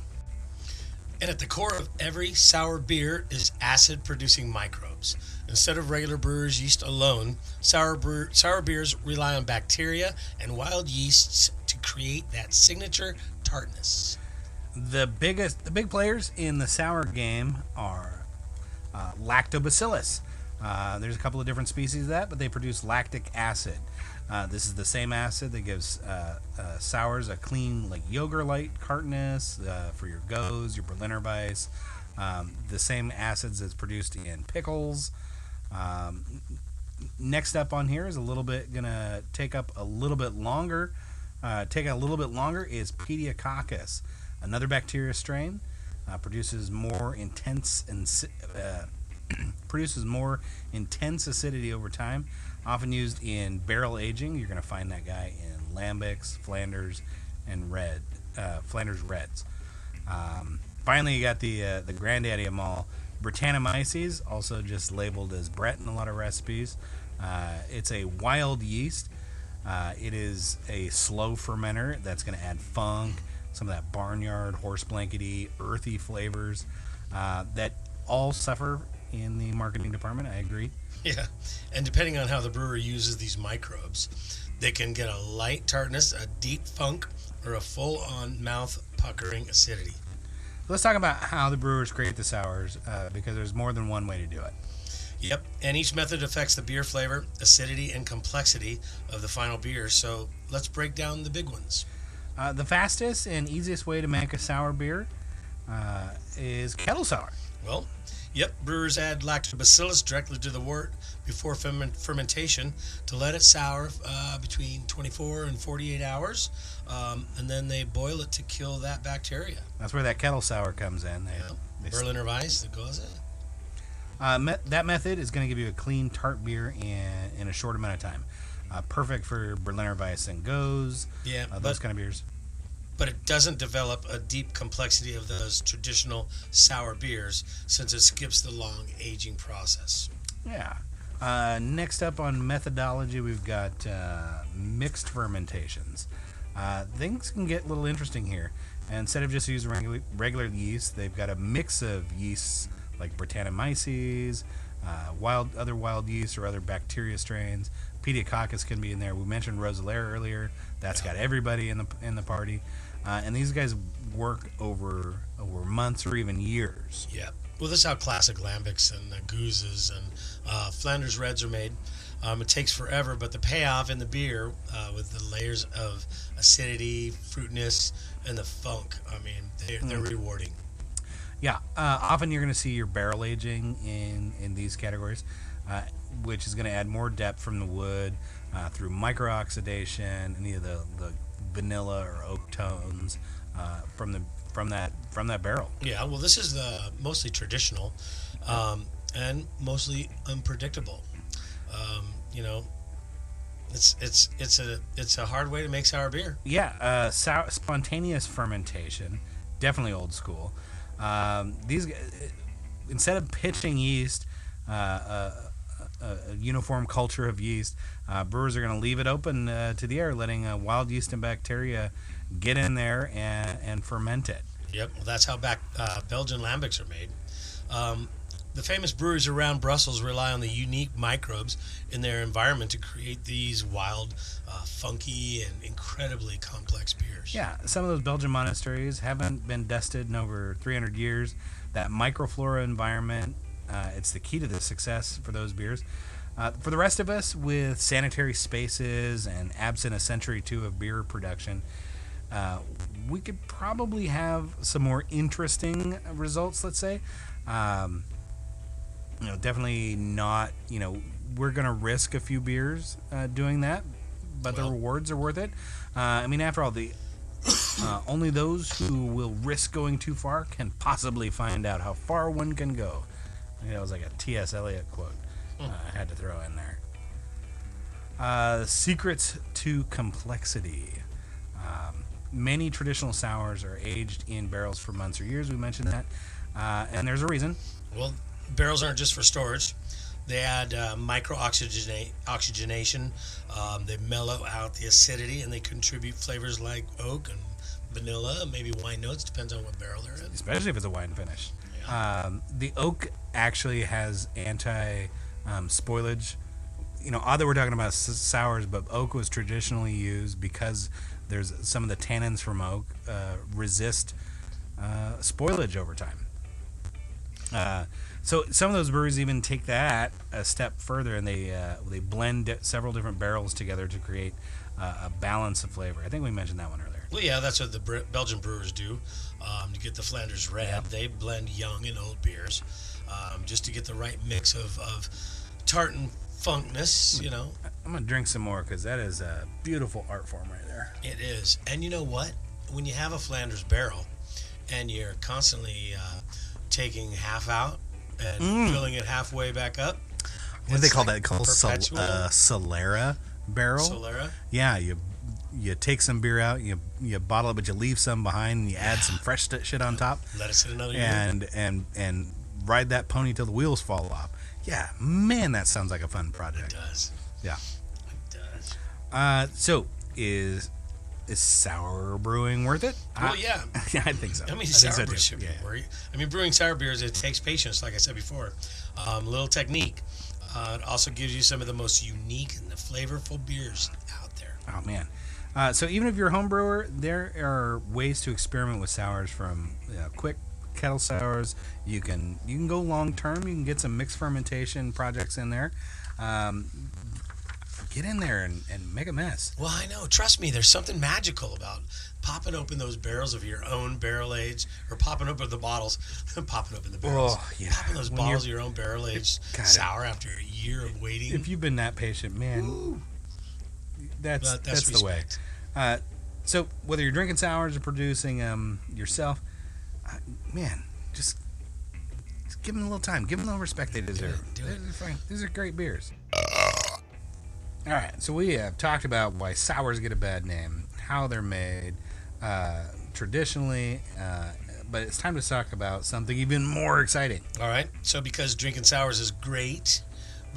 And at the core of every sour beer is acid-producing microbes. Instead of regular brewer's yeast alone, sour beers rely on bacteria and wild yeasts to create that signature tartness. The big players in the sour game are Lactobacillus. There's a couple of different species of that, but they produce lactic acid. This is the same acid that gives sours a clean, like yogurt-like tartness for your Gose, your Berliner Weisse. The same acids that's produced in pickles. Next up on here is gonna take a little bit longer. Is Pediococcus, another bacteria strain. Produces more intense acidity over time. Often used in barrel aging. You're gonna find that guy in Lambics, Flanders, and Flanders Reds. Finally, you got the granddaddy of them all, Brettanomyces, also just labeled as Brett in a lot of recipes. It's a wild yeast. It is a slow fermenter that's going to add funk, some of that barnyard, horse blankety, earthy flavors that all suffer in the marketing department. I agree. Yeah, and depending on how the brewer uses these microbes, they can get a light tartness, a deep funk, or a full-on mouth puckering acidity. Let's talk about how the brewers create the sours, because there's more than one way to do it. Yep, and each method affects the beer flavor, acidity, and complexity of the final beer. So let's break down the big ones. The fastest and easiest way to make a sour beer is kettle sour. Well, yep, brewers add Lactobacillus directly to the wort before fermentation to let it sour between 24 and 48 hours, and then they boil it to kill that bacteria. That's where that kettle sour comes in. Berliner Weisse, the Gose. That method is going to give you a clean, tart beer in a short amount of time. Perfect for Berliner Weisse and Gose, those kind of beers. But it doesn't develop a deep complexity of those traditional sour beers since it skips the long aging process. Yeah. Next up on methodology, we've got mixed fermentations. Things can get a little interesting here. And instead of just using regular yeast, they've got a mix of yeasts like Brettanomyces, other wild yeast or other bacteria strains. Pediococcus can be in there. We mentioned Rosalera earlier. That's got everybody in the party. And these guys work over months or even years. Yeah. Well, this is how classic Lambics and Goses and Flanders Reds are made. It takes forever, but the payoff in the beer with the layers of acidity, fruitiness, and the funk, I mean, they're rewarding. Yeah. Often you're going to see your barrel aging in these categories, which is going to add more depth from the wood through micro-oxidation, any of the vanilla or oak tones from that barrel. Yeah, well, this is mostly traditional and mostly unpredictable. You know, it's a hard way to make sour beer. Yeah, spontaneous fermentation, definitely old school. These instead of pitching yeast, a uniform culture of yeast, brewers are going to leave it open to the air, letting wild yeast and bacteria get in there and ferment it. Yep, well, that's how Belgian lambics are made. The famous breweries around Brussels rely on the unique microbes in their environment to create these wild, funky, and incredibly complex beers. Yeah, some of those Belgian monasteries haven't been dusted in over 300 years. That microflora environment, it's the key to the success for those beers. For the rest of us, with sanitary spaces and absent a century or two of beer production, we could probably have some more interesting results, let's say. Definitely not, we're going to risk a few beers doing that, but the rewards are worth it. After all, only those who will risk going too far can possibly find out how far one can go. That was like a T.S. Eliot quote I had to throw in there. Secrets to complexity. Many traditional sours are aged in barrels for months or years. We mentioned that. And there's a reason. Well, barrels aren't just for storage. They add micro-oxygenation. They mellow out the acidity, and they contribute flavors like oak and vanilla, maybe wine notes, depends on what barrel they're in. Especially if it's a wine finish. Yeah. The oak actually has anti-spoilage. Odd that we're talking about sours, but oak was traditionally used because there's some of the tannins from oak resist spoilage over time. So some of those breweries even take that a step further, and they blend several different barrels together to create a balance of flavor. I think we mentioned that one earlier. Well, yeah, that's what the Belgian brewers do. To get the Flanders Red, they blend young and old beers just to get the right mix of tart and funkness, I'm going to drink some more because that is a beautiful art form right there. It is. And you know what? When you have a Flanders barrel and you're constantly taking half out and filling it halfway back up. What do they call that? Called Solera barrel? Solera? Yeah, you take some beer out, you bottle it, but you leave some behind, and you add some fresh shit on top. Let it sit another year. And ride that pony till the wheels fall off. Yeah, man, that sounds like a fun project. It does. Yeah. It does. So is sour brewing worth it? Well, yeah. Yeah, I think so. Sour beers should be worth it. Brewing sour beers, it takes patience, like I said before. A little technique. It also gives you some of the most unique and the flavorful beers out there. Oh, man. So even if you're a home brewer, there are ways to experiment with sours, from quick kettle sours. You can go long term. You can get some mixed fermentation projects in there. Get in there and make a mess. Well, I know. Trust me, there's something magical about popping open those barrels of your own barrel aged, or popping open the bottles, popping open the barrels. Oh, yeah. Popping those bottles of your own barrel aged sour after a year of waiting. If you've been that patient, man, that's the way. So whether you're drinking sours or producing yourself, man, just give them a little time. Give them a little respect they deserve. Do it. These are great beers. All right, so we have talked about why sours get a bad name, how they're made traditionally, but it's time to talk about something even more exciting. All right, so because drinking sours is great,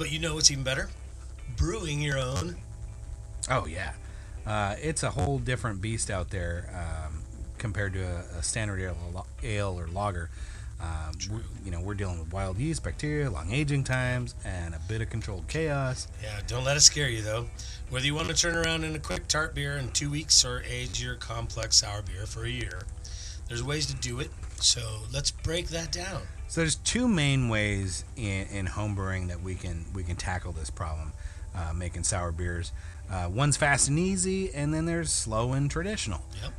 But you know what's even better? Brewing your own. Oh, yeah. It's a whole different beast out there compared to a standard ale or lager. We're dealing with wild yeast, bacteria, long aging times, and a bit of controlled chaos. Yeah, don't let it scare you, though. Whether you want to turn around in a quick tart beer in 2 weeks or age your complex sour beer for a year, there's ways to do it. So let's break that down. So there's two main ways in homebrewing that we can tackle this problem, making sour beers. One's fast and easy, and then there's slow and traditional. Yep.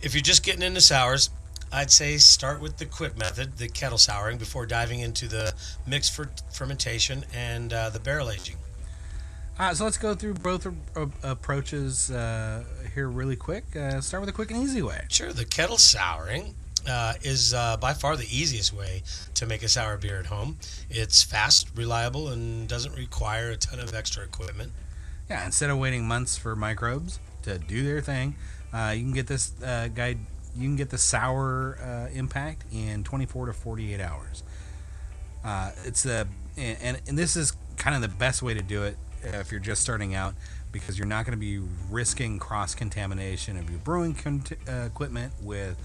If you're just getting into sours, I'd say start with the quick method, the kettle souring, before diving into the mixed fermentation and the barrel aging. So let's go through both approaches here really quick. Start with the quick and easy way. Sure. The kettle souring is by far the easiest way to make a sour beer at home. It's fast, reliable, and doesn't require a ton of extra equipment. Yeah, instead of waiting months for microbes to do their thing, you can get this guide. You can get the sour impact in 24 to 48 hours. And this is kind of the best way to do it if you're just starting out, because you're not going to be risking cross-contamination of your brewing equipment with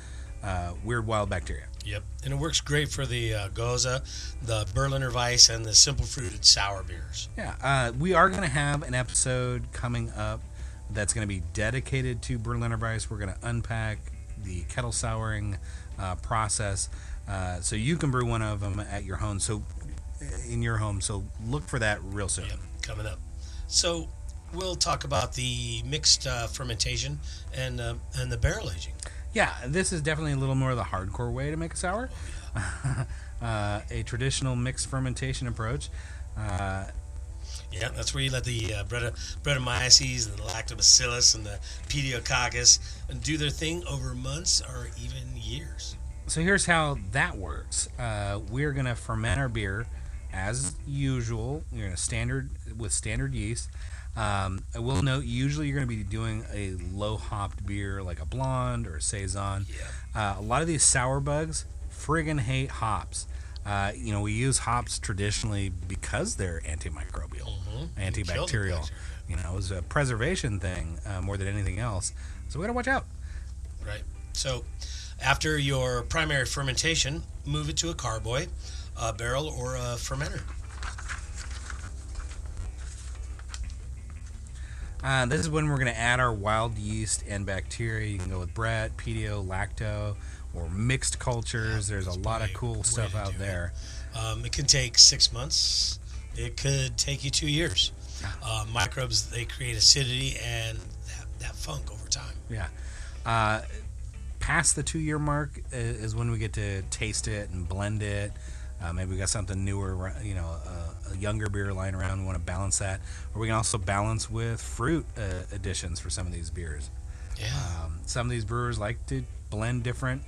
weird wild bacteria. Yep, and it works great for the Gose, the Berliner Weisse, and the simple fruited sour beers. Yeah, we are going to have an episode coming up that's going to be dedicated to Berliner Weisse. We're going to unpack the kettle souring process, so you can brew one of them at your home. So look for that real soon. Yep, coming up. So we'll talk about the mixed fermentation and the barrel aging. Yeah, this is definitely a little more of the hardcore way to make a sour. Oh, yeah. A traditional mixed fermentation approach. Yeah, that's where you let the Brettanomyces and the Lactobacillus and the Pediococcus do their thing over months or even years. So here's how that works. We're going to ferment our beer as usual. You're going to standard yeast. I will note, usually you're going to be doing a low-hopped beer like a blonde or a saison. Yeah. A lot of these sour bugs friggin' hate hops. We use hops traditionally because they're antimicrobial, antibacterial. It was a preservation thing more than anything else. So we got to watch out. Right. So after your primary fermentation, move it to a carboy, a barrel, or a fermenter. This is when we're going to add our wild yeast and bacteria. You can go with Brett, Pedio, Lacto, or mixed cultures. There's a lot of cool stuff out there. It can take 6 months. It could take you 2 years. Microbes, they create acidity and that funk over time. Yeah. Past the 2-year mark is when we get to taste it and blend it. Maybe we got something newer, a younger beer lying around. We want to balance that. Or we can also balance with fruit additions for some of these beers. Yeah. Some of these brewers like to blend different.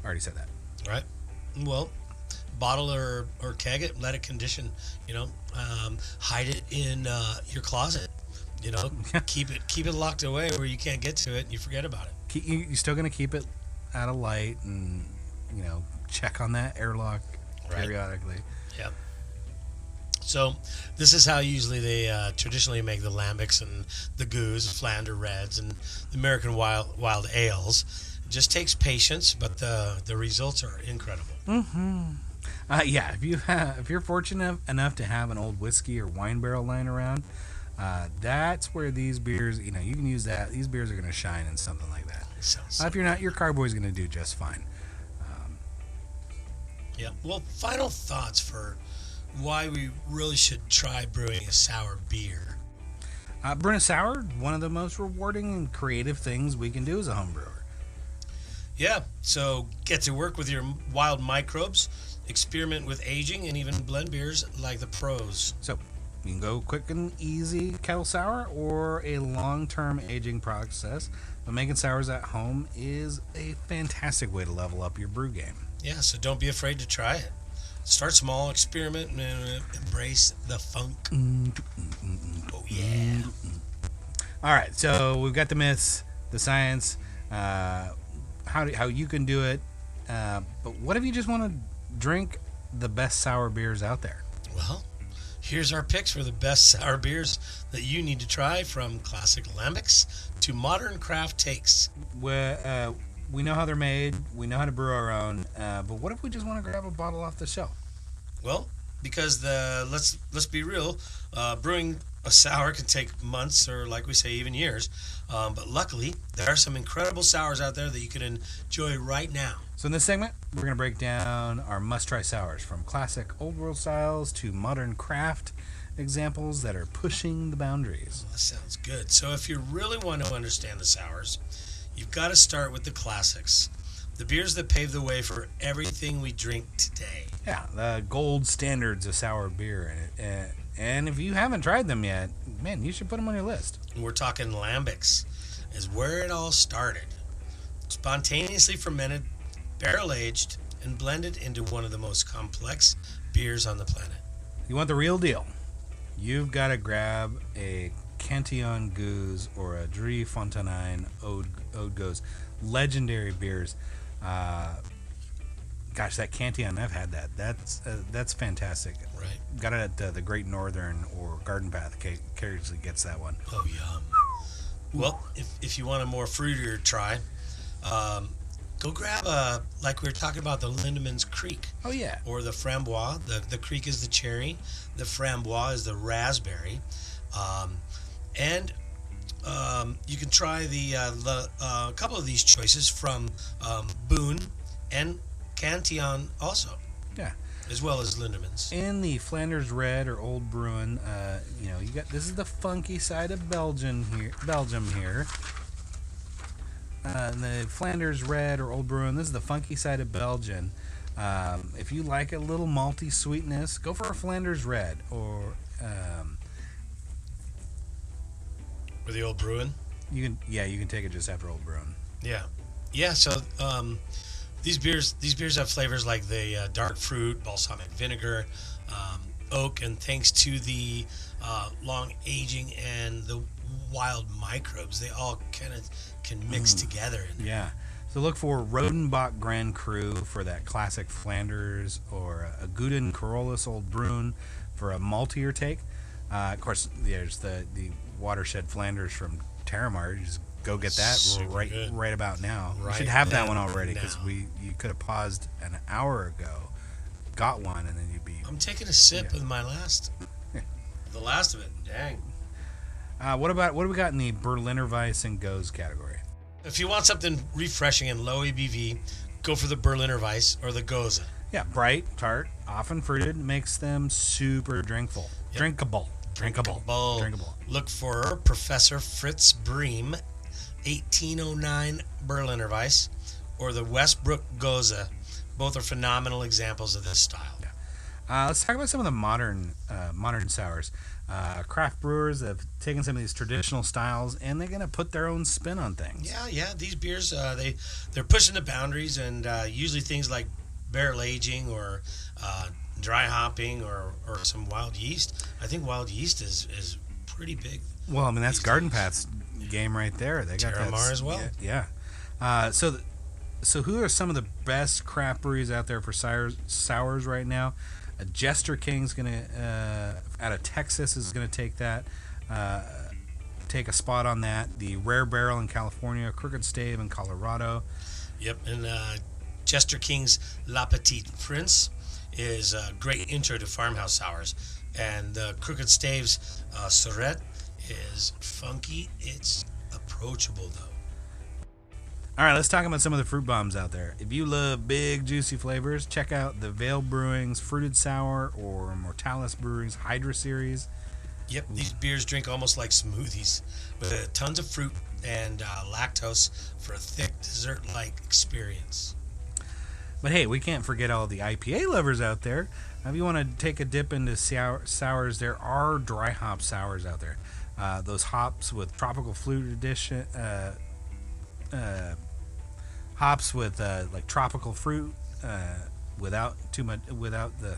I already said that. Right. Well, bottle or keg it, let it condition. Hide it in your closet. Keep it locked away where you can't get to it and you forget about it. You're still going to keep it out of light and check on that airlock periodically. Yep. So this is how usually they traditionally make the Lambics and the Gose, Flanders Reds, and the American wild ales. It just takes patience, but the results are incredible. Mm-hmm. Yeah, if you're fortunate enough to have an old whiskey or wine barrel lying around, that's where these beers, you can use that. These beers are going to shine in something like that. If you're not, your carboy is going to do just fine. Yeah. Well, final thoughts for why we really should try brewing a sour beer. Brewing a sour, one of the most rewarding and creative things we can do as a home brewer. Yeah. So get to work with your wild microbes, experiment with aging, and even blend beers like the pros. So you can go quick and easy kettle sour or a long-term aging process. But making sours at home is a fantastic way to level up your brew game. Yeah, so don't be afraid to try it. Start small, experiment, and embrace the funk. Oh, yeah. All right, so we've got the myths, the science, how you can do it. But what if you just want to drink the best sour beers out there? Well, Here's our picks for the best sour beers that you need to try, from classic lambics to modern craft takes. We know how they're made. We know how to brew our own. But what if we just want to grab a bottle off the shelf? Well, because let's be real, brewing a sour can take months, or like we say, even years. But luckily, there are some incredible sours out there that you can enjoy right now. So in this segment, we're going to break down our must-try sours, from classic old world styles to modern craft examples that are pushing the boundaries. Well, that sounds good. So if you really want to understand the sours, you've got to start with the classics, the beers that pave the way for everything we drink today. Yeah, the gold standards of sour beer. And if you haven't tried them yet, man, you should put them on your list. We're talking lambics, is where it all started. Spontaneously fermented, barrel-aged, and blended into one of the most complex beers on the planet. You want the real deal? You've got to grab a Cantillon Gose or a Drie Fontenaine Oud Gose. Legendary beers. Gosh, that Cantillon, I've had that. That's fantastic. Right. Got it at the Great Northern or Garden Path. Occasionally gets that one. Oh, yum. Well, if you want a more fruitier try, go grab like we were talking about, the Lindemans Creek. Oh, yeah. Or the Framboise. The Creek is the cherry. The Framboise is the raspberry. And you can try a couple of these choices from Boone and Cantillon also. Yeah. As well as Lindemans. In the Flanders Red or Old Bruin, you got, this is the funky side of Belgium here. The Flanders Red or Old Bruin, this is the funky side of Belgium. If you like a little malty sweetness, go for a Flanders Red or the Old Bruin. You can take it just after Old Bruin. Yeah. So these beers have flavors like the dark fruit, balsamic vinegar, oak, and thanks to the long aging and the wild microbes, they all kind of can mix together. Yeah. So look for Rodenbach Grand Cru for that classic Flanders, or a Guden Carolus Old Bruin for a maltier take. Of course, there's the Watershed Flanders from Terramar. You just go get that right about now. Right, we should have that one already, because you could have paused an hour ago, got one, and then you'd be... I'm taking a sip of my last. The last of it. Dang. What do we got in the Berliner Weisse and Gose category? If you want something refreshing and low ABV, go for the Berliner Weisse or the Gose. Yeah, bright, tart, often fruited, makes them super drinkable. Yep. Drinkable. Look for Professor Fritz Bream 1809 Berliner Weisse or the Westbrook Gose. Both are phenomenal examples of this style. Yeah. Let's talk about some of the modern sours. Craft brewers have taken some of these traditional styles, and they're going to put their own spin on things. Yeah. These beers, they're pushing the boundaries, and usually things like barrel aging or dry hopping or some wild yeast. I think wild yeast is pretty big. Well, I mean, that's Garden Path's game right there. They got Terramar as well. Yeah. So who are some of the best craft breweries out there for sours right now? Jester King's gonna out of Texas is gonna take a spot on that. The Rare Barrel in California, Crooked Stave in Colorado. Yep, and Jester King's La Petite Prince is a great intro to farmhouse sours, and Crooked Stave's Surette is funky. It's approachable though. All right, let's talk about some of the fruit bombs out there. If you love big, juicy flavors, check out the Vale Brewing's Fruited Sour or Mortalis Brewing's Hydra Series. Yep, these beers drink almost like smoothies with tons of fruit and lactose for a thick dessert-like experience. But hey, we can't forget all the IPA lovers out there. If you want to take a dip into sours, there are dry hop sours out there. Those hops with tropical fruit addition... hops with like tropical fruit without the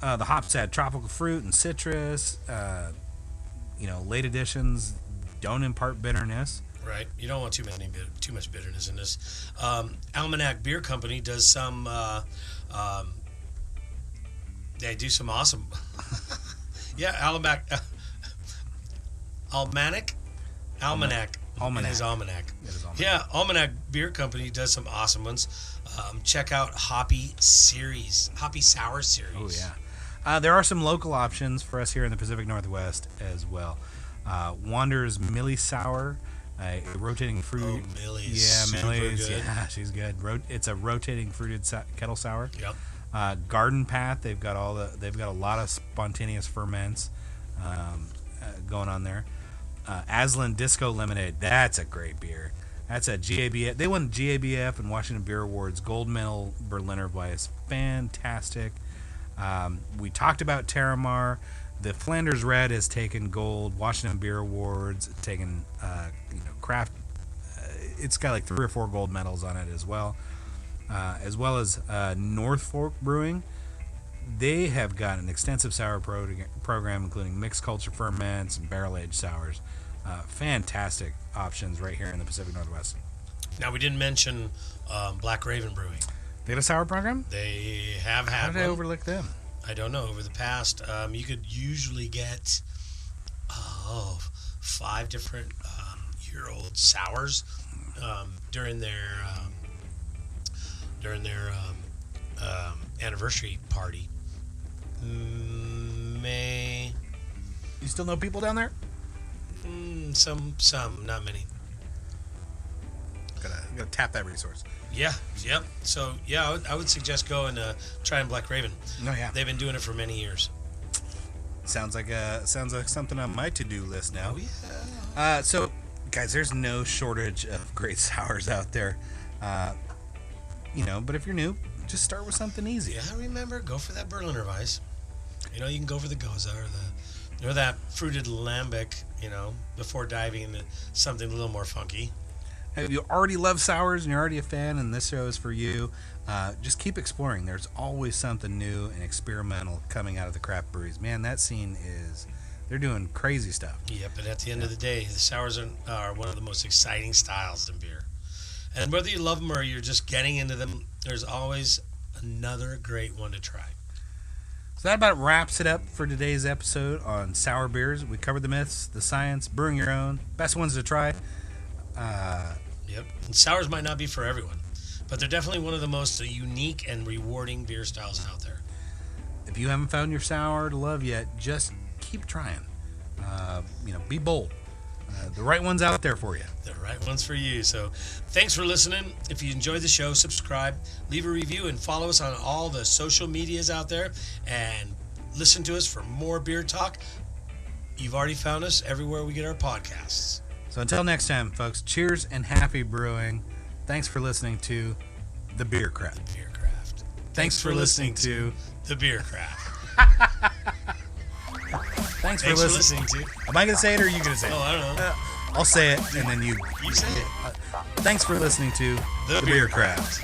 the hops add tropical fruit and citrus. Late additions don't impart bitterness. Right, you don't want too much bitterness in this. Almanac Beer Company does some They do some awesome. Yeah, Almanac. Almanac. It is Almanac. Yeah, Almanac Beer Company does some awesome ones. Check out Hoppy Sour Series. Oh yeah. There are some local options for us here in the Pacific Northwest as well. Wander's Millie Sour, a rotating fruit. Oh, Millie's. Yeah, Millie's. Good. Yeah, she's good. It's a rotating fruited kettle sour. Yep. Garden Path. They've got a lot of spontaneous ferments going on there. Aslan Disco Lemonade. That's a great beer. That's a GABF. They won GABF and Washington Beer Awards Gold Medal Berliner Weisse. Fantastic. We talked about Terramar. The Flanders Red has taken gold. Washington Beer Awards taken craft. It's got like 3 or 4 gold medals on it as well as North Fork Brewing. They have got an extensive sour program, including mixed culture ferments and barrel-aged sours. Fantastic options right here in the Pacific Northwest. Now, we didn't mention Black Raven Brewing. They had a sour program? They have had How did I overlook them? I don't know. Over the past, you could usually get 5 different year-old sours during their anniversary party. You still know people down there? Some, not many. Gotta tap that resource. Yeah, yep. So yeah, I would suggest go and try Black Raven. Oh yeah, they've been doing it for many years. Sounds like something on my to-do list now. Oh yeah. So guys, there's no shortage of great sours out there. But if you're new, just start with something easy. Yeah, remember, go for that Berliner Weisse. You can go for the Gose or that fruited Lambic, before diving into something a little more funky. If you already love sours and you're already a fan and this show is for you, just keep exploring. There's always something new and experimental coming out of the craft breweries. Man, that scene they're doing crazy stuff. Yeah, but at the end of the day, the sours are one of the most exciting styles in beer. And whether you love them or you're just getting into them, there's always another great one to try. So that about wraps it up for today's episode on sour beers. We covered the myths, the science, brewing your own, best ones to try. Yep. And sours might not be for everyone, but they're definitely one of the most unique and rewarding beer styles out there. If you haven't found your sour to love yet, just keep trying. Be bold. The right one's out there for you. The right one's for you. So thanks for listening. If you enjoyed the show, subscribe, leave a review, and follow us on all the social medias out there. And listen to us for more beer talk. You've already found us everywhere we get our podcasts. So until next time, folks, cheers and happy brewing. Thanks for listening to The Beer Craft. The Beer Craft. Thanks for listening to The Beer Craft. Thanks for listening to. Am I going to say it or are you going to say it? Oh, I don't know. I'll say it and then you say it. Thanks for listening to The Beer Craft.